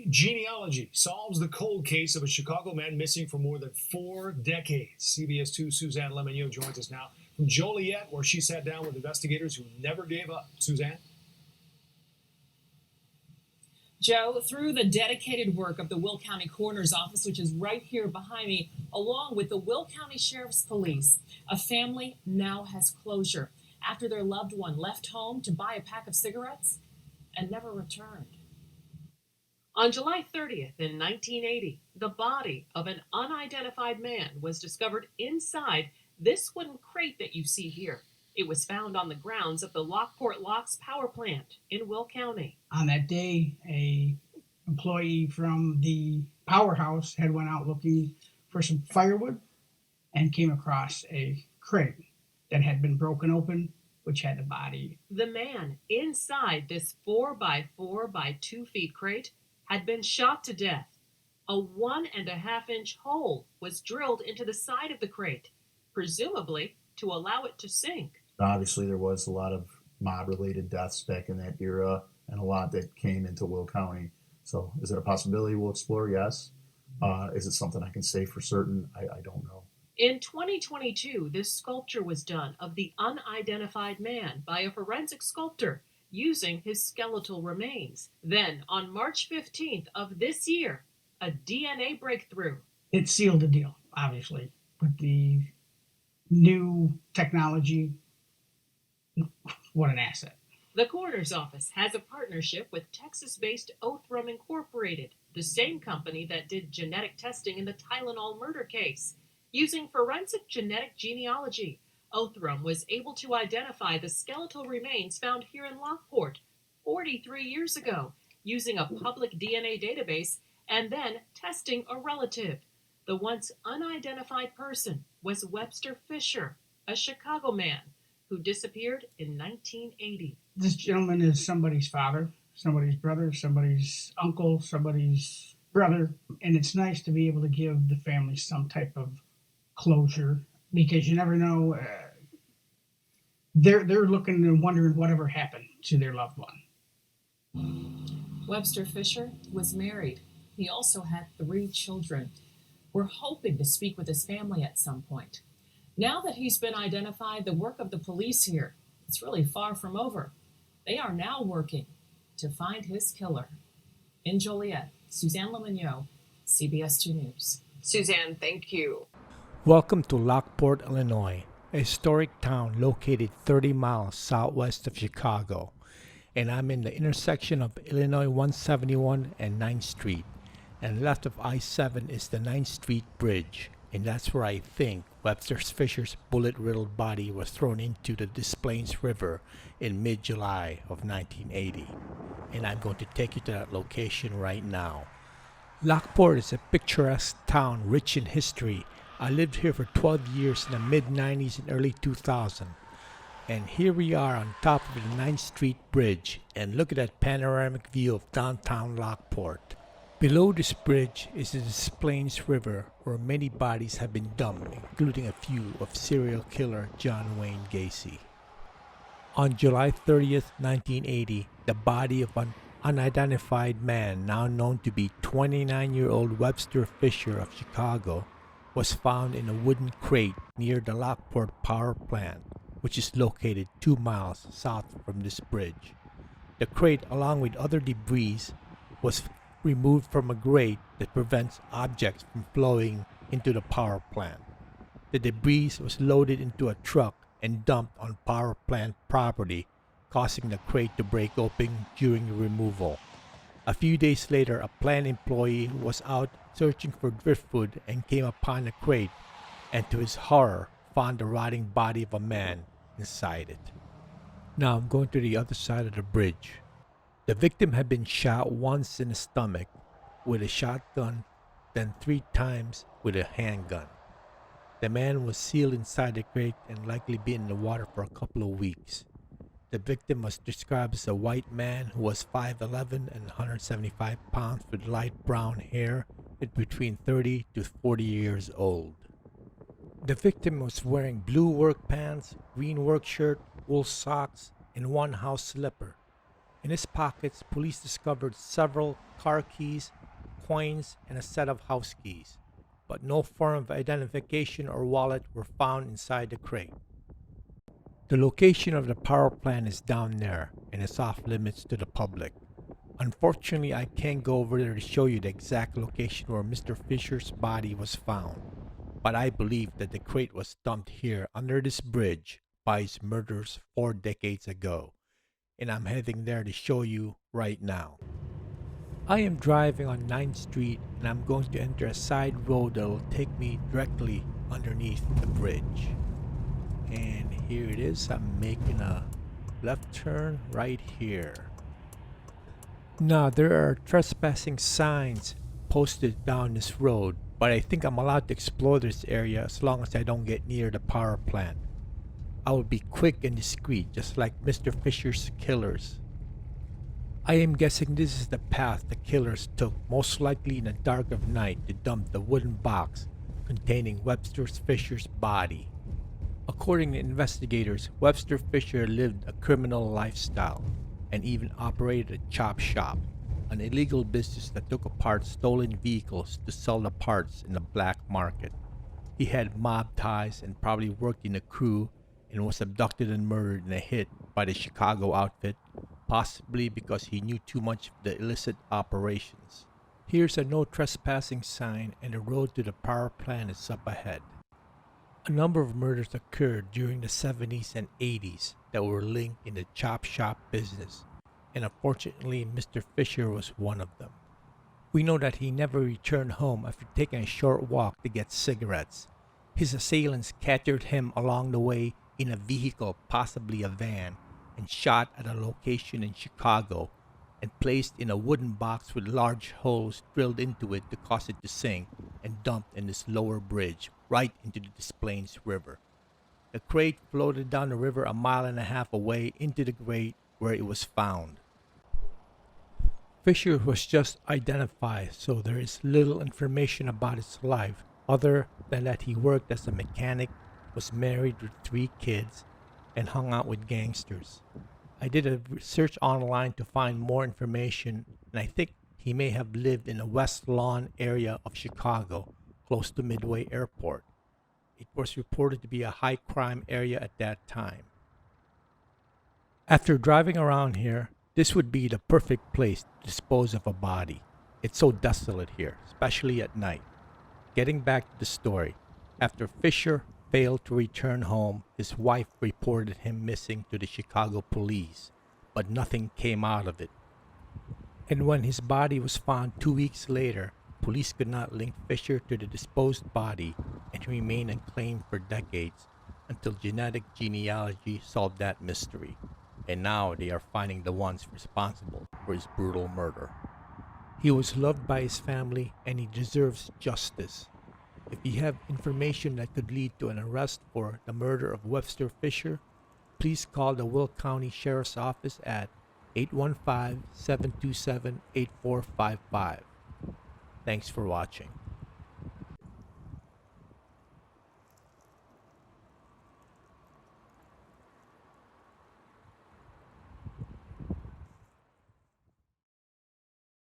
Genealogy solves the cold case of a Chicago man missing for more than 4 decades. CBS 2 Suzanne Lemonnier joins us now from Joliet, where she sat down with investigators who never gave up. Suzanne? Joe, through the dedicated work of the Will County Coroner's Office, which is right here behind me, along with the Will County Sheriff's Police, a family now has closure after their loved one left home to buy a pack of cigarettes and never returned. On July 30th in 1980, the body of an unidentified man was discovered inside this wooden crate that you see here. It was found on the grounds of the Lockport Locks power plant in Will County. On that day, a employee from the powerhouse had went out looking for some firewood and came across a crate that had been broken open, which had the body. The man inside this 4x4 by 2 feet crate had been shot to death. A 1.5-inch hole was drilled into the side of the crate, presumably to allow it to sink. Obviously, there was a lot of mob-related deaths back in that era and a lot that came into Will County. So is it a possibility we'll explore? Yes. Is it something I can say for certain? I don't know. In 2022, this sculpture was done of the unidentified man by a forensic sculptor using his skeletal remains. Then, on March 15th of this year, a DNA breakthrough. It sealed the deal, obviously, with the new technology. What an asset. The coroner's office has a partnership with Texas-based Othram Incorporated, the same company that did genetic testing in the Tylenol murder case. Using forensic genetic genealogy, Othram was able to identify the skeletal remains found here in Lockport 43 years ago, using a public DNA database and then testing a relative. The once unidentified person was Webster Fisher, a Chicago man who disappeared in 1980. This gentleman is somebody's father, somebody's brother, somebody's uncle, somebody's brother, and it's nice to be able to give the family some type of closure, because you never know. They're looking and wondering whatever happened to their loved one. Webster Fisher was married. He also had 3 children. We're hoping to speak with his family at some point. Now that he's been identified, the work of the police here is really far from over. They are now working to find his killer. In Joliet, Suzanne Lemonnier, CBS 2 News. Suzanne, thank you. Welcome to Lockport, Illinois, a historic town located 30 miles southwest of Chicago. And I'm in the intersection of Illinois 171 and 9th Street. And left of I-7 is the 9th Street Bridge. And that's where I think Webster Fisher's bullet-riddled body was thrown into the Des Plaines River in mid-July of 1980. And I'm going to take you to that location right now. Lockport is a picturesque town rich in history. I lived here for 12 years in the mid-90s and early 2000. And here we are on top of the 9th Street Bridge, and look at that panoramic view of downtown Lockport. Below this bridge is the Des Plaines River, where many bodies have been dumped, including a few of serial killer John Wayne Gacy. On July 30th, 1980, the body of an unidentified man, now known to be 29-year-old Webster Fisher of Chicago, was found in a wooden crate near the Lockport power plant, which is located 2 miles south from this bridge. The crate, along with other debris, was removed from a grate that prevents objects from flowing into the power plant. The debris was loaded into a truck and dumped on power plant property, causing the crate to break open during the removal. A few days later, a plant employee was out searching for driftwood and came upon the crate, and to his horror, found the rotting body of a man inside it. Now I'm going to the other side of the bridge. The victim had been shot once in the stomach with a shotgun, then 3 times with a handgun. The man was sealed inside the crate and likely been in the water for a couple of weeks. The victim was described as a white man who was 5'11" and 175 pounds with light brown hair and between 30 to 40 years old. The victim was wearing blue work pants, green work shirt, wool socks, and 1 house slipper. In his pockets, police discovered several car keys, coins, and a set of house keys, but no form of identification or wallet were found inside the crate. The location of the power plant is down there and is off limits to the public. Unfortunately, I can't go over there to show you the exact location where Mr. Fisher's body was found, but I believe that the crate was dumped here under this bridge by his murderers 4 decades ago, and I'm heading there to show you right now. I am driving on 9th Street and I'm going to enter a side road that will take me directly underneath the bridge. And here it is. I'm making a left turn right here. Now there are trespassing signs posted down this road, but I think I'm allowed to explore this area as long as I don't get near the power plant. I will be quick and discreet, just like Mr. Fisher's killers. I am guessing this is the path the killers took, most likely in the dark of night, to dump the wooden box containing Webster Fisher's body. According to investigators, Webster Fisher lived a criminal lifestyle and even operated a chop shop, an illegal business that took apart stolen vehicles to sell the parts in the black market. He had mob ties and probably worked in a crew and was abducted and murdered in a hit by the Chicago outfit, possibly because he knew too much of the illicit operations. Here's a no trespassing sign, and the road to the power plant is up ahead. A number of murders occurred during the 70s and 80s that were linked in the chop shop business, and unfortunately Mr. Fisher was one of them. We know that he never returned home after taking a short walk to get cigarettes. His assailants captured him along the way in a vehicle, possibly a van, and shot at a location in Chicago and placed in a wooden box with large holes drilled into it to cause it to sink and dumped in this lower bridge right into the Des Plaines River. The crate floated down the river 1.5 miles away into the grate where it was found. Fisher was just identified, so there is little information about his life other than that he worked as a mechanic, was married with 3 kids, and hung out with gangsters. I did a search online to find more information, and I think he may have lived in the West Lawn area of Chicago, close to Midway Airport. It was reported to be a high crime area at that time. After driving around here, this would be the perfect place to dispose of a body. It's so desolate here, especially at night. Getting back to the story, after Fisher failed to return home, his wife reported him missing to the Chicago police, but nothing came out of it. And when his body was found 2 weeks later, police could not link Fisher to the disposed body, and he remained unclaimed for decades until genetic genealogy solved that mystery. And now they are finding the ones responsible for his brutal murder. He was loved by his family and he deserves justice. If you have information that could lead to an arrest for the murder of Webster Fisher, please call the Will County Sheriff's Office at 815-727-8455. Thanks for watching.